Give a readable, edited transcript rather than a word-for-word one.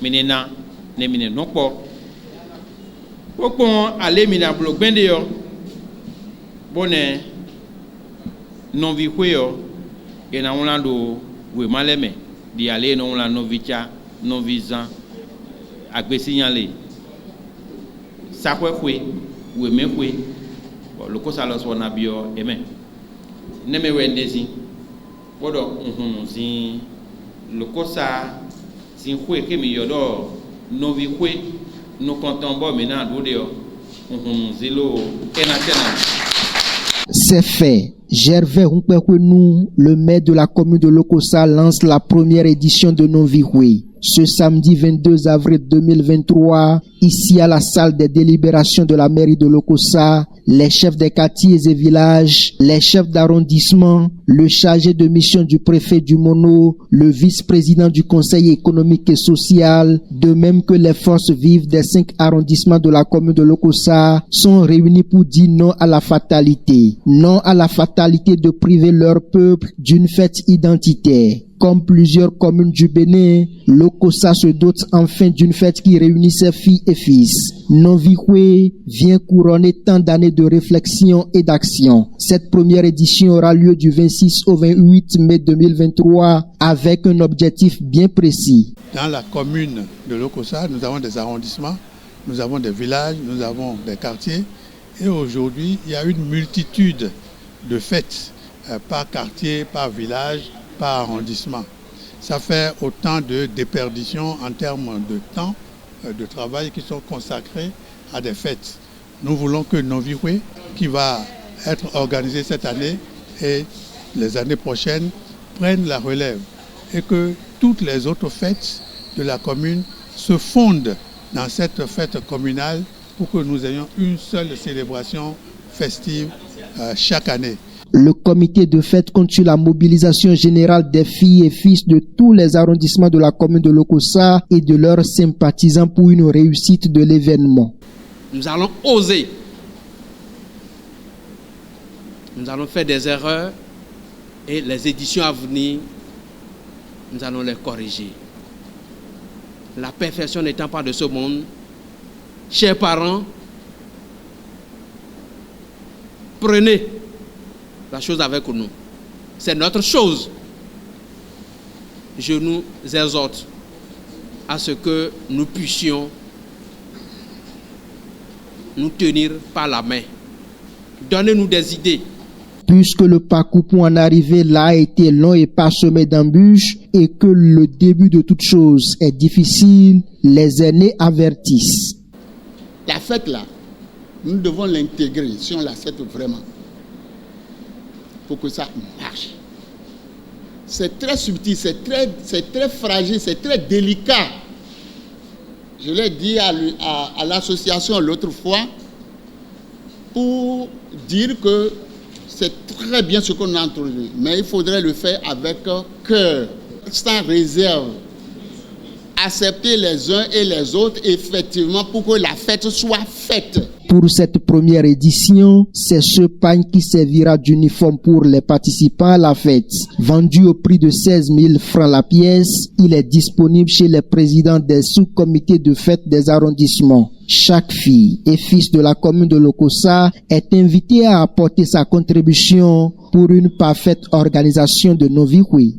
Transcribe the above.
Minena, ne mine nokpo. Pokpon ale mina blogbende yo. Bonne non vikwe yo. Et na on do we maleme. Di ale non la non vicha, non visan. Agbe signalé. Ça quoi we me we. Bon, le cosa los wana bio amen. Ne me wendezi. Podo si le cosa si we ke mi yodo no vi we no contembo maintenant do de zelo enatena. C'est fait. Gervais Rumpekwenou, le maire de la commune de Lokossa, lance la première édition de Noviwe. Ce samedi 22 avril 2023, ici à la salle des délibérations de la mairie de Lokossa, les chefs des quartiers et villages, les chefs d'arrondissement, le chargé de mission du préfet du Mono, le vice-président du conseil économique et social, de même que les forces vives des 5 arrondissements de la commune de Lokossa sont réunis pour dire non à la fatalité. Non à la fatalité de priver leur peuple d'une fête identitaire. Comme plusieurs communes du Bénin, Lokossa se dote enfin d'une fête qui réunit ses filles et fils. Noviwe vient couronner tant d'années de réflexion et d'action. Cette première édition aura lieu du 26 au 28 mai 2023 avec un objectif bien précis. Dans la commune de Lokossa, nous avons des arrondissements, nous avons des villages, nous avons des quartiers. Et aujourd'hui, il y a une multitude de fêtes par quartier, par village, par arrondissement. Ça fait autant de déperditions en termes de temps de travail qui sont consacrés à des fêtes. Nous voulons que Noviwe, qui va être organisé cette année et les années prochaines, prenne la relève et que toutes les autres fêtes de la commune se fondent dans cette fête communale pour que nous ayons une seule célébration festive chaque année. Le comité de fête compte sur la mobilisation générale des filles et fils de tous les arrondissements de la commune de Lokossa et de leurs sympathisants pour une réussite de l'événement. Nous allons oser. Nous allons faire des erreurs et les éditions à venir, nous allons les corriger. La perfection n'étant pas de ce monde, chers parents, prenez la chose avec nous. C'est notre chose. Je nous exhorte à ce que nous puissions nous tenir par la main. Donnez-nous des idées. Puisque le parcours pour en arriver là a été long et parsemé d'embûches et que le début de toute chose est difficile, les aînés avertissent. La fête là, nous devons l'intégrer si on l'accepte vraiment. Pour que ça marche. C'est très subtil, c'est très fragile, c'est très délicat. Je l'ai dit à l'association l'autre fois pour dire que c'est très bien ce qu'on a introduit, mais il faudrait le faire avec cœur, sans réserve. Accepter les uns et les autres, effectivement, pour que la fête soit faite. Pour cette première édition, c'est ce pagne qui servira d'uniforme pour les participants à la fête. Vendu au prix de 16 000 francs la pièce, il est disponible chez les présidents des sous-comités de fête des arrondissements. Chaque fille et fils de la commune de Lokossa est invité à apporter sa contribution pour une parfaite organisation de Noviwe.